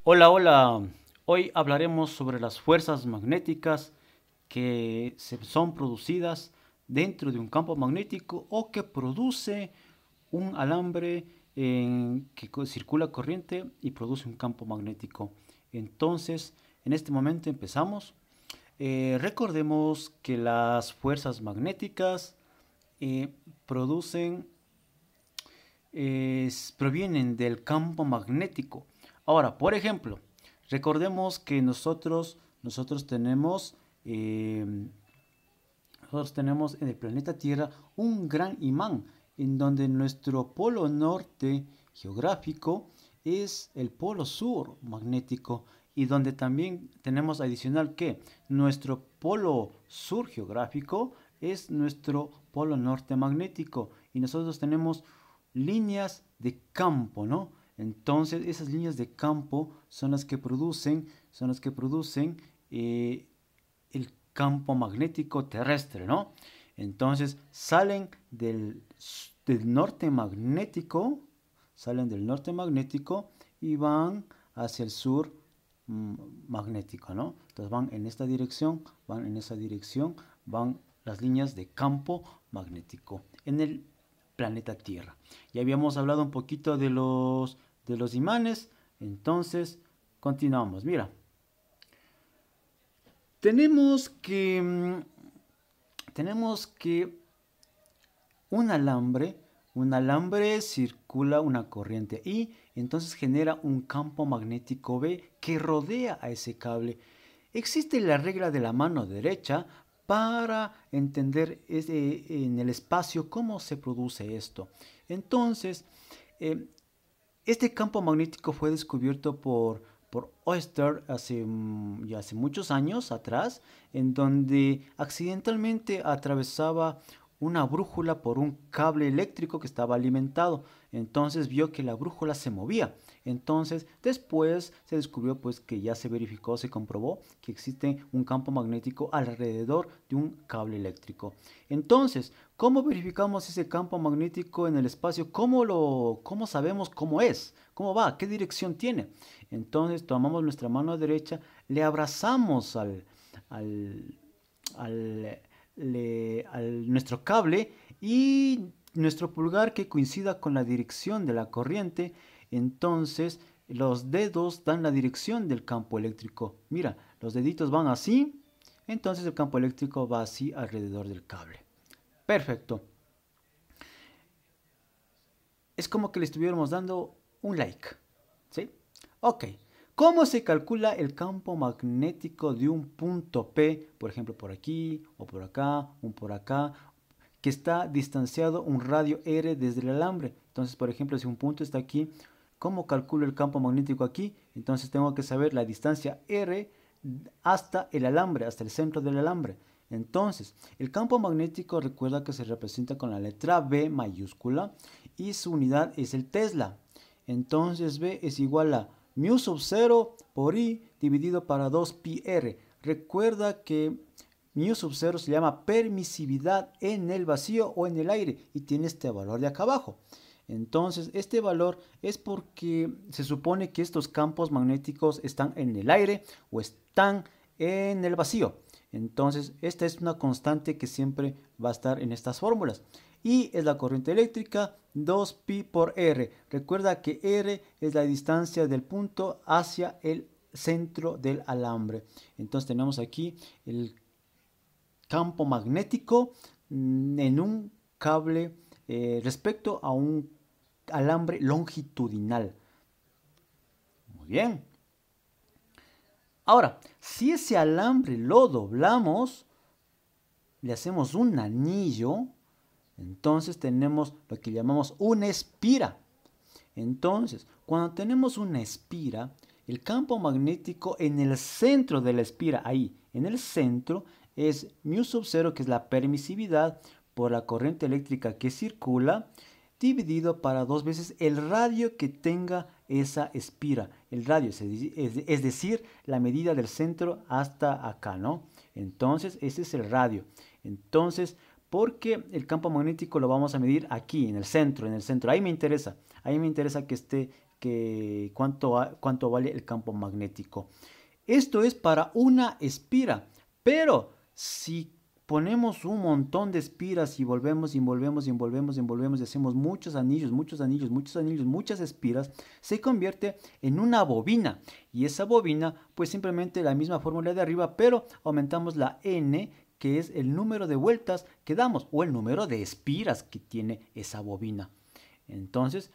Hola, hola. Hoy hablaremos sobre las fuerzas magnéticas que son producidas dentro de un campo magnético o que produce un alambre que circula corriente y produce un campo magnético. Entonces, en este momento empezamos. Recordemos que las fuerzas magnéticas eh, producen provienen del campo magnético. Ahora, por ejemplo, recordemos que eh, nosotros tenemos en el planeta Tierra un gran imán, en donde nuestro polo norte geográfico es el polo sur magnético y donde también tenemos adicional que nuestro polo sur geográfico es nuestro polo norte magnético y nosotros tenemos líneas de campo, ¿no? Entonces esas líneas de campo son las que producen el campo magnético terrestre, ¿no? Entonces del norte magnético, salen del norte magnético y van hacia el sur magnético, ¿no? Entonces van en esta dirección, van en esa dirección, van las líneas de campo magnético en el planeta Tierra. Ya habíamos hablado un poquito de los imanes, entonces continuamos. Mira, tenemos que, tenemos que un alambre, un alambre circula una corriente I, entonces genera un campo magnético B que rodea a ese cable. Existe la regla de la mano derecha para entender en el espacio cómo se produce esto. Entonces, eh, este campo magnético fue descubierto por Oester ya hace muchos años atrás, en donde accidentalmente atravesaba una brújula por un cable eléctrico que estaba alimentado. Entonces vio que la brújula se movía. Entonces después se descubrió pues que ya se verificó, se comprobó que existe un campo magnético alrededor de un cable eléctrico. Entonces, ¿cómo verificamos ese campo magnético en el espacio? ¿Cómo sabemos cómo es? ¿Cómo va? ¿Qué dirección tiene? Entonces tomamos nuestra mano derecha, le abrazamos al, al, nuestro cable y nuestro pulgar que coincida con la dirección de la corriente, entonces los dedos dan la dirección del campo eléctrico. Mira, los deditos van así, entonces el campo eléctrico va así alrededor del cable. Perfecto. Es como que le estuviéramos dando un like. ¿Sí? Ok. ¿Cómo se calcula el campo magnético de un punto P, por ejemplo, por aquí, o por acá, que está distanciado un radio R desde el alambre? Entonces, por ejemplo, si un punto está aquí, ¿cómo calculo el campo magnético aquí? Entonces tengo que saber la distancia R hasta el alambre, hasta el centro del alambre. Entonces, el campo magnético recuerda que se representa con la letra B mayúscula y su unidad es el Tesla. Entonces B es igual a mu sub 0 por I dividido para 2 pi r. Recuerda que mu sub 0 se llama permisividad en el vacío o en el aire y tiene este valor de acá abajo. Entonces, este valor es porque se supone que estos campos magnéticos están en el aire o están en el vacío. Entonces, esta es una constante que siempre va a estar en estas fórmulas. Y es la corriente eléctrica 2pi por R. Recuerda que R es la distancia del punto hacia el centro del alambre. Entonces tenemos aquí el campo magnético en un cable respecto a un alambre longitudinal. Muy bien. Ahora, si ese alambre lo doblamos, le hacemos un anillo, entonces tenemos lo que llamamos una espira. Entonces, cuando tenemos una espira, el campo magnético en el centro de la espira, ahí, en el centro, es mu sub 0, que es la permisividad por la corriente eléctrica que circula, dividido para dos veces el radio que tenga esa espira. El radio, es decir, la medida del centro hasta acá, ¿no? Entonces, ese es el radio. Entonces, porque el campo magnético lo vamos a medir aquí, en el centro, en el centro. Ahí me interesa cuánto vale el campo magnético. Esto es para una espira, pero si ponemos un montón de espiras y volvemos y envolvemos y envolvemos y envolvemos y hacemos muchos anillos, muchos anillos, muchos anillos, muchas espiras, se convierte en una bobina. Y esa bobina, pues simplemente la misma fórmula de arriba, pero aumentamos la n, que es el número de vueltas que damos o el número de espiras que tiene esa bobina. Entonces,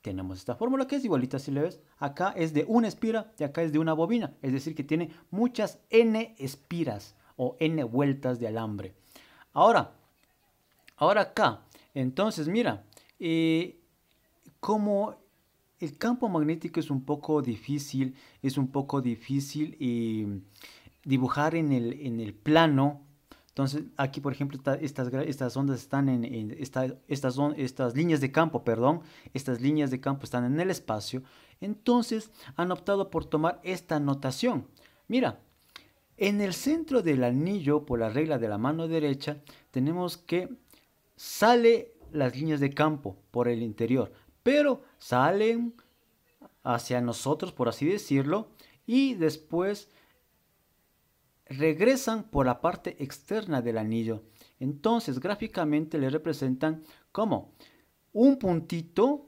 tenemos esta fórmula que es igualita, si le ves. Acá es de una espira y acá es de una bobina. Es decir, que tiene muchas n espiras o n vueltas de alambre. Ahora acá, entonces mira, como el campo magnético es un poco difícil, dibujar en el plano. Entonces aquí, por ejemplo, estas ondas están estas líneas de campo, perdón, estas líneas de campo están en el espacio. Entonces han optado por tomar esta notación. Mira, en el centro del anillo, por la regla de la mano derecha, tenemos que sale las líneas de campo por el interior, pero salen hacia nosotros, por así decirlo, y después regresan por la parte externa del anillo. Entonces, gráficamente le representan como un puntito,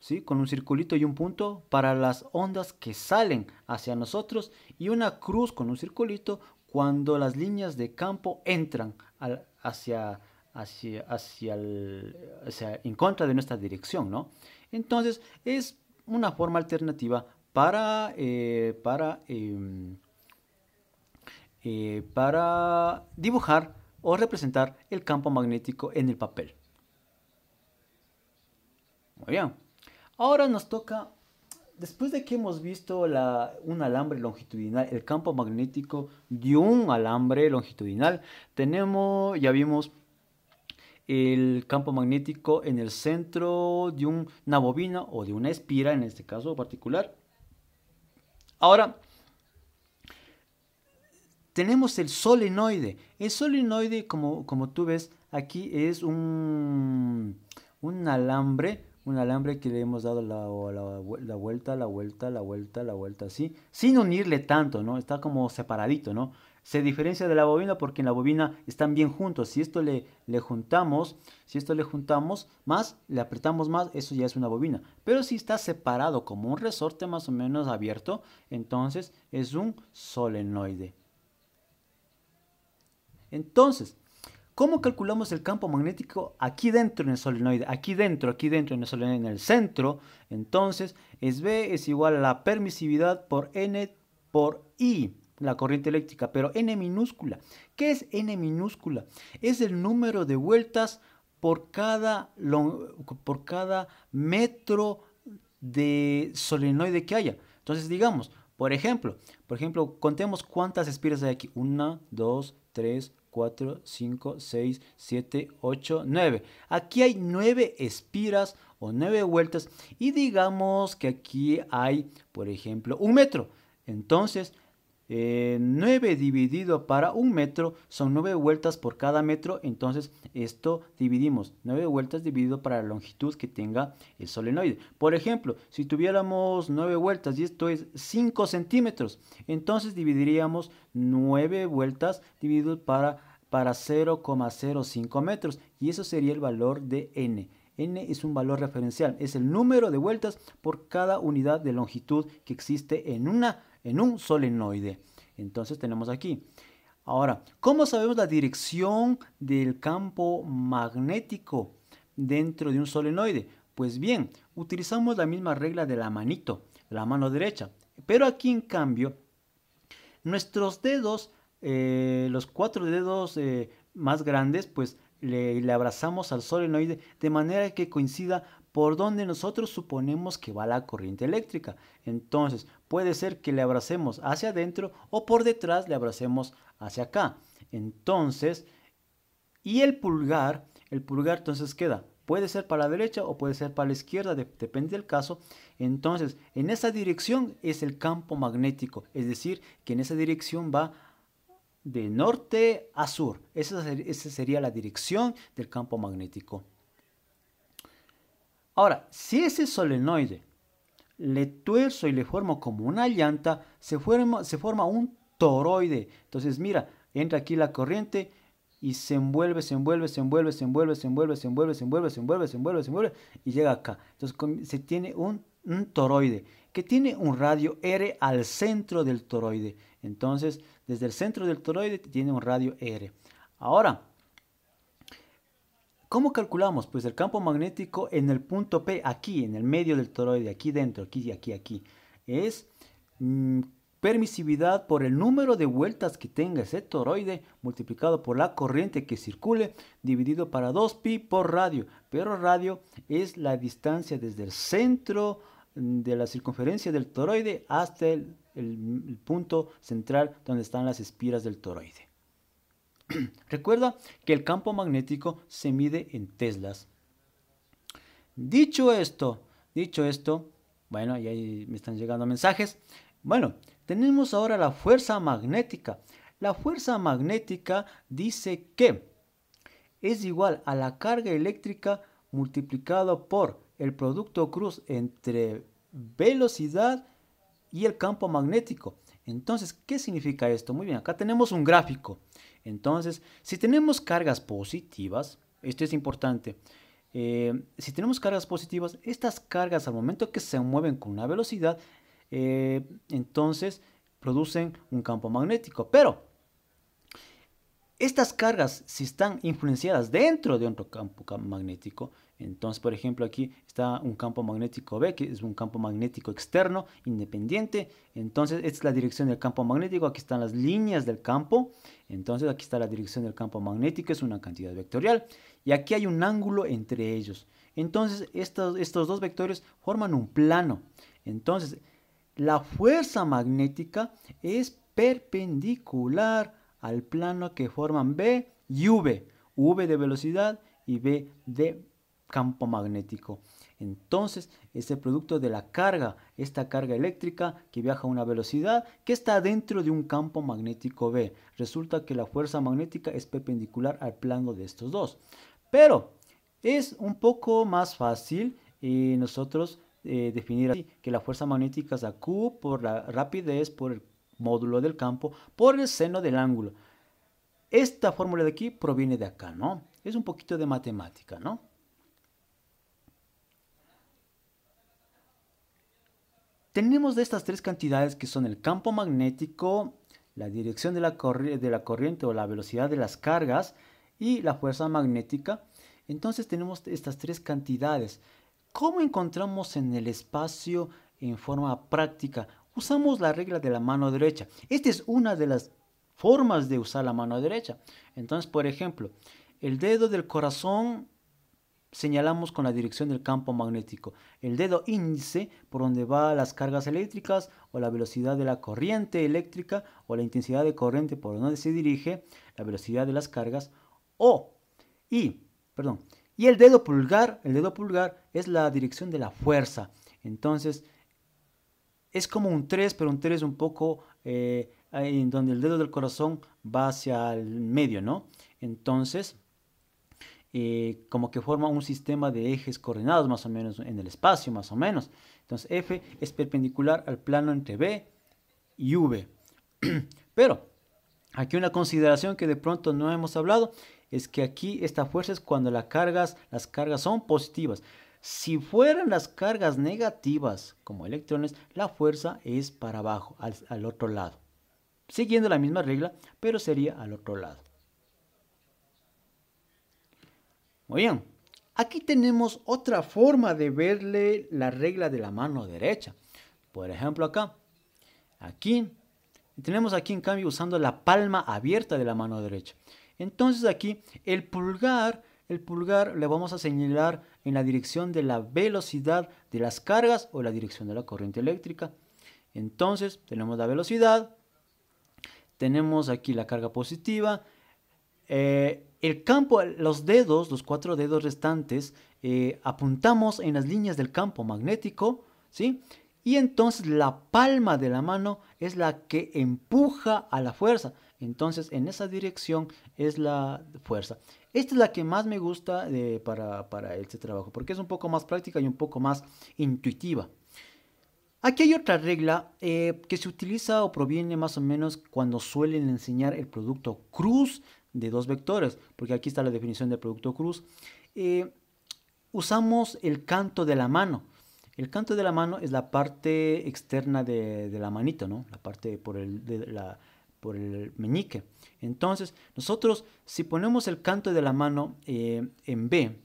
¿sí?, con un circulito y un punto para las ondas que salen hacia nosotros, y una cruz con un circulito cuando las líneas de campo entran en contra de nuestra dirección, ¿no? Entonces, es una forma alternativa para dibujar o representar el campo magnético en el papel. Muy bien. Ahora nos toca, después de que hemos visto un alambre longitudinal, el campo magnético de un alambre longitudinal, ya vimos el campo magnético en el centro de una bobina o de una espira, en este caso particular. Ahora tenemos el solenoide. El solenoide, como tú ves, aquí es un alambre que le hemos dado la vuelta, así, sin unirle tanto, ¿no? Está como separadito, ¿no? Se diferencia de la bobina porque en la bobina están bien juntos. Si esto le juntamos más, le apretamos más, eso ya es una bobina. Pero si está separado como un resorte más o menos abierto, entonces es un solenoide. Entonces, ¿cómo calculamos el campo magnético aquí dentro en el solenoide? Aquí dentro en el solenoide, en el centro. Entonces, B es igual a la permisividad por N por I, la corriente eléctrica, pero N minúscula. ¿Qué es N minúscula? Es el número de vueltas por cada metro de solenoide que haya. Entonces, digamos, por ejemplo, contemos cuántas espiras hay aquí. 1, 2, 3, 4, 5, 6, 7, 8, 9. Aquí hay 9 espiras o 9 vueltas y digamos que aquí hay, por ejemplo, 1 metro. Entonces, 9 dividido para 1 metro son 9 vueltas por cada metro. Entonces, esto dividimos 9 vueltas dividido para la longitud que tenga el solenoide. Por ejemplo, si tuviéramos 9 vueltas y esto es 5 centímetros, entonces dividiríamos 9 vueltas dividido para 0,05 metros, y eso sería el valor de n. N es un valor referencial, es el número de vueltas por cada unidad de longitud que existe en un solenoide. Entonces tenemos aquí. Ahora, ¿cómo sabemos la dirección del campo magnético dentro de un solenoide? Pues bien, utilizamos la misma regla de la manito, la mano derecha. Pero aquí, en cambio, nuestros dedos, los 4 dedos más grandes, pues le abrazamos al solenoide de manera que coincida por donde nosotros suponemos que va la corriente eléctrica. Entonces, puede ser que le abracemos hacia adentro o por detrás le abracemos hacia acá. Entonces, y el pulgar entonces queda, puede ser para la derecha o puede ser para la izquierda, depende del caso. Entonces, en esa dirección es el campo magnético, es decir, que en esa dirección va de norte a sur. Esa sería la dirección del campo magnético. Ahora, si ese solenoide le tuerzo y le formo como una llanta, se forma un toroide. Entonces, mira, entra aquí la corriente y se envuelve, se envuelve, se envuelve, se envuelve, se envuelve, se envuelve, se envuelve, se envuelve, se envuelve, se envuelve y llega acá. Entonces se tiene un toroide que tiene un radio R al centro del toroide. Entonces, desde el centro del toroide tiene un radio R. Ahora, ¿cómo calculamos? Pues el campo magnético en el punto P, aquí, en el medio del toroide, aquí dentro, aquí, aquí, aquí, es mm, permisividad por el número de vueltas que tenga ese toroide multiplicado por la corriente que circule dividido para 2pi por radio. Pero radio es la distancia desde el centro de la circunferencia del toroide hasta el punto central donde están las espiras del toroide. Recuerda que el campo magnético se mide en teslas. Dicho esto, bueno, y ahí me están llegando mensajes. Bueno, tenemos ahora la fuerza magnética. La fuerza magnética dice que es igual a la carga eléctrica multiplicado por el producto cruz entre velocidad y el campo magnético. Entonces, ¿qué significa esto? Muy bien, acá tenemos un gráfico. Entonces, si tenemos cargas positivas, esto es importante, si tenemos cargas positivas, estas cargas al momento que se mueven con una velocidad, entonces producen un campo magnético. Pero estas cargas, si están influenciadas dentro de otro campo magnético, entonces, por ejemplo, aquí está un campo magnético B, que es un campo magnético externo, independiente. Entonces, esta es la dirección del campo magnético. Aquí están las líneas del campo. Entonces, aquí está la dirección del campo magnético, es una cantidad vectorial. Y aquí hay un ángulo entre ellos. Entonces, estos dos vectores forman un plano. Entonces, la fuerza magnética es perpendicular al plano que forman B y V. V de velocidad y V de campo magnético. Entonces, es el producto de la carga, esta carga eléctrica que viaja a una velocidad que está dentro de un campo magnético B. Resulta que la fuerza magnética es perpendicular al plano de estos dos. Pero es un poco más fácil nosotros definir así, que la fuerza magnética es a Q por la rapidez, por el módulo del campo, por el seno del ángulo. Esta fórmula de aquí proviene de acá, ¿no? Es un poquito de matemática, ¿no? Tenemos de estas tres cantidades que son el campo magnético, la dirección de la corriente o la velocidad de las cargas y la fuerza magnética. Entonces tenemos estas tres cantidades. ¿Cómo encontramos en el espacio en forma práctica? Usamos la regla de la mano derecha. Esta es una de las formas de usar la mano derecha. Entonces, por ejemplo, el dedo del corazón señalamos con la dirección del campo magnético. El dedo índice por donde van las cargas eléctricas o la velocidad de la corriente eléctrica o la intensidad de corriente por donde se dirige la velocidad de las cargas y el dedo pulgar es la dirección de la fuerza. Entonces es como un 3, pero un 3 un poco en donde el dedo del corazón va hacia el medio, ¿no? Entonces como que forma un sistema de ejes coordenados más o menos en el espacio, más o menos. Entonces F es perpendicular al plano entre B y V. Pero aquí una consideración que de pronto no hemos hablado es que aquí esta fuerza es cuando las cargas son positivas. Si fueran las cargas negativas como electrones, la fuerza es para abajo, al otro lado. Siguiendo la misma regla, pero sería al otro lado. Muy bien, aquí tenemos otra forma de verle la regla de la mano derecha. Por ejemplo aquí tenemos aquí en cambio usando la palma abierta de la mano derecha. Entonces aquí el pulgar le vamos a señalar en la dirección de la velocidad de las cargas o la dirección de la corriente eléctrica. Entonces tenemos la velocidad, tenemos aquí la carga positiva, el campo, los 4 dedos restantes, apuntamos en las líneas del campo magnético, ¿sí? Y entonces la palma de la mano es la que empuja a la fuerza. Entonces en esa dirección es la fuerza. Esta es la que más me gusta para este trabajo, porque es un poco más práctica y un poco más intuitiva. Aquí hay otra regla que se utiliza o proviene más o menos cuando suelen enseñar el producto cruz de dos vectores, porque aquí está la definición del producto cruz. Eh, Usamos el canto de la mano. El canto de la mano es la parte externa de la manito, ¿no? La parte por el meñique. Entonces, nosotros si ponemos el canto de la mano en B,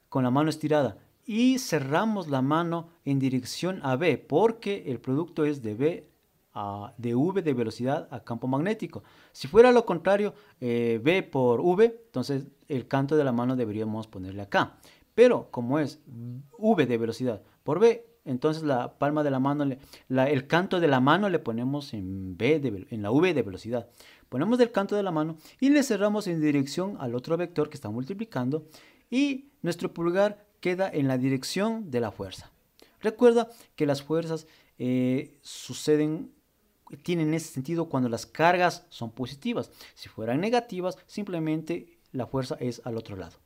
con la mano estirada, y cerramos la mano en dirección a B, porque el producto es de V de velocidad a campo magnético. Si fuera lo contrario, B por V, entonces el canto de la mano deberíamos ponerle acá. Pero como es V de velocidad por B, entonces la palma de la mano, el canto de la mano le ponemos en la V de velocidad. Ponemos el canto de la mano y le cerramos en dirección al otro vector que está multiplicando y nuestro pulgar queda en la dirección de la fuerza. Recuerda que las fuerzas tienen ese sentido cuando las cargas son positivas. Si fueran negativas, simplemente la fuerza es al otro lado.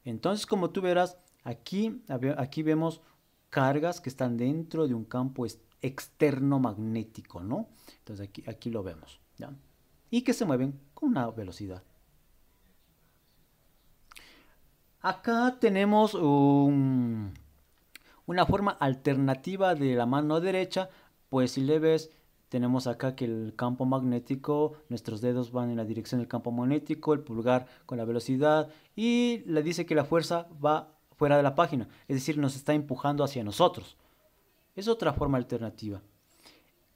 Entonces, como tú verás, aquí vemos cargas que están dentro de un campo externo magnético, ¿no? Entonces aquí lo vemos, ¿ya? Y que se mueven con una velocidad. Acá tenemos una forma alternativa de la mano derecha, pues si le ves, tenemos acá que el campo magnético, nuestros dedos van en la dirección del campo magnético, el pulgar con la velocidad y le dice que la fuerza va fuera de la página, es decir, nos está empujando hacia nosotros. Es otra forma alternativa.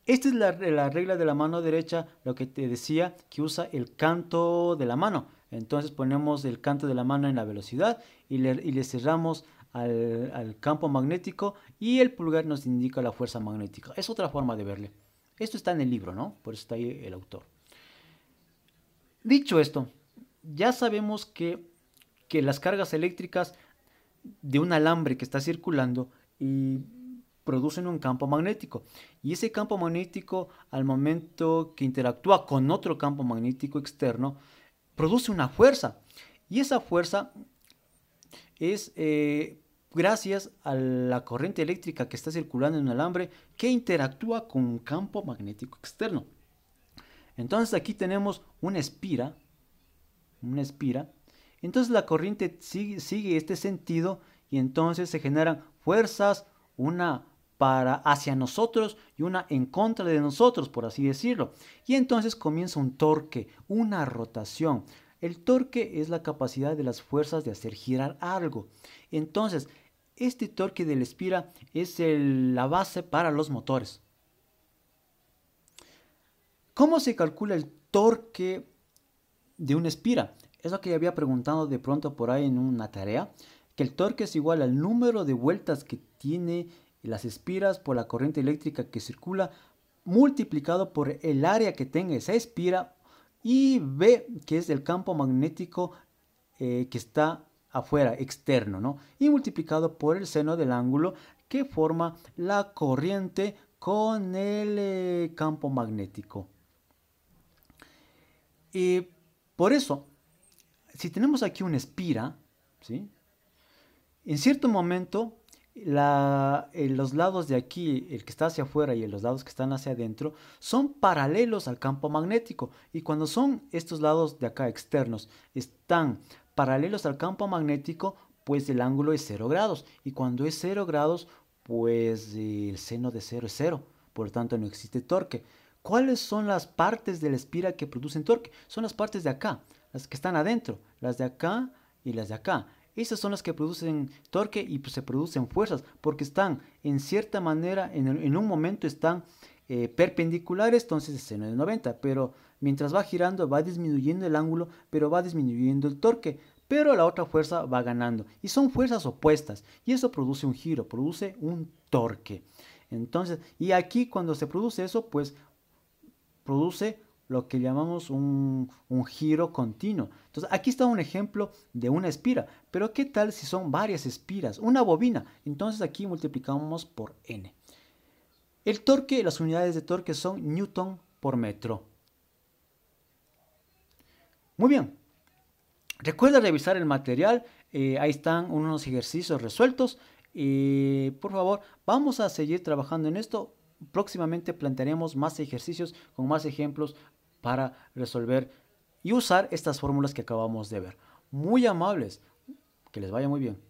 Esta es la regla de la mano derecha, lo que te decía, que usa el canto de la mano. Entonces ponemos el canto de la mano en la velocidad y le cerramos al campo magnético y el pulgar nos indica la fuerza magnética. Es otra forma de verle. Esto está en el libro, ¿no? Por eso está ahí el autor. Dicho esto, ya sabemos que las cargas eléctricas de un alambre que está circulando y producen un campo magnético. Y ese campo magnético, al momento que interactúa con otro campo magnético externo, produce una fuerza. Y esa fuerza es gracias a la corriente eléctrica que está circulando en un alambre que interactúa con un campo magnético externo. Entonces aquí tenemos una espira. Entonces la corriente sigue este sentido y entonces se generan fuerzas, una hacia nosotros y una en contra de nosotros, por así decirlo. Y entonces comienza un torque, una rotación. El torque es la capacidad de las fuerzas de hacer girar algo. Entonces, este torque de la espira es la base para los motores. ¿Cómo se calcula el torque de una espira? Es lo que había preguntado de pronto por ahí en una tarea, que el torque es igual al número de vueltas que tiene las espiras por la corriente eléctrica que circula multiplicado por el área que tenga esa espira y B, que es el campo magnético que está afuera, externo, ¿no? Y multiplicado por el seno del ángulo que forma la corriente con el campo magnético. Por eso, si tenemos aquí una espira, ¿sí? En cierto momento, los lados de aquí, el que está hacia afuera y los lados que están hacia adentro, son paralelos al campo magnético. Y cuando son estos lados de acá externos, están paralelos al campo magnético, pues el ángulo es 0 grados. Y cuando es 0 grados, pues el seno de 0 es 0. Por lo tanto, no existe torque. ¿Cuáles son las partes de la espira que producen torque? Son las partes de acá, las que están adentro, las de acá y las de acá. Esas son las que producen torque y pues, se producen fuerzas porque están en cierta manera, en un momento están perpendiculares, entonces es seno de 90, pero mientras va girando va disminuyendo el ángulo, pero va disminuyendo el torque, pero la otra fuerza va ganando y son fuerzas opuestas y eso produce un giro, produce un torque. Entonces, y aquí cuando se produce eso, pues produce lo que llamamos un giro continuo. Entonces aquí está un ejemplo de una espira, pero ¿qué tal si son varias espiras? Una bobina. Entonces aquí multiplicamos por n. El torque, las unidades de torque son newton por metro. Muy bien. Recuerda revisar el material, ahí están unos ejercicios resueltos Por favor, vamos a seguir trabajando en esto. Próximamente plantearemos más ejercicios con más ejemplos para resolver y usar estas fórmulas que acabamos de ver. Muy amables, que les vaya muy bien.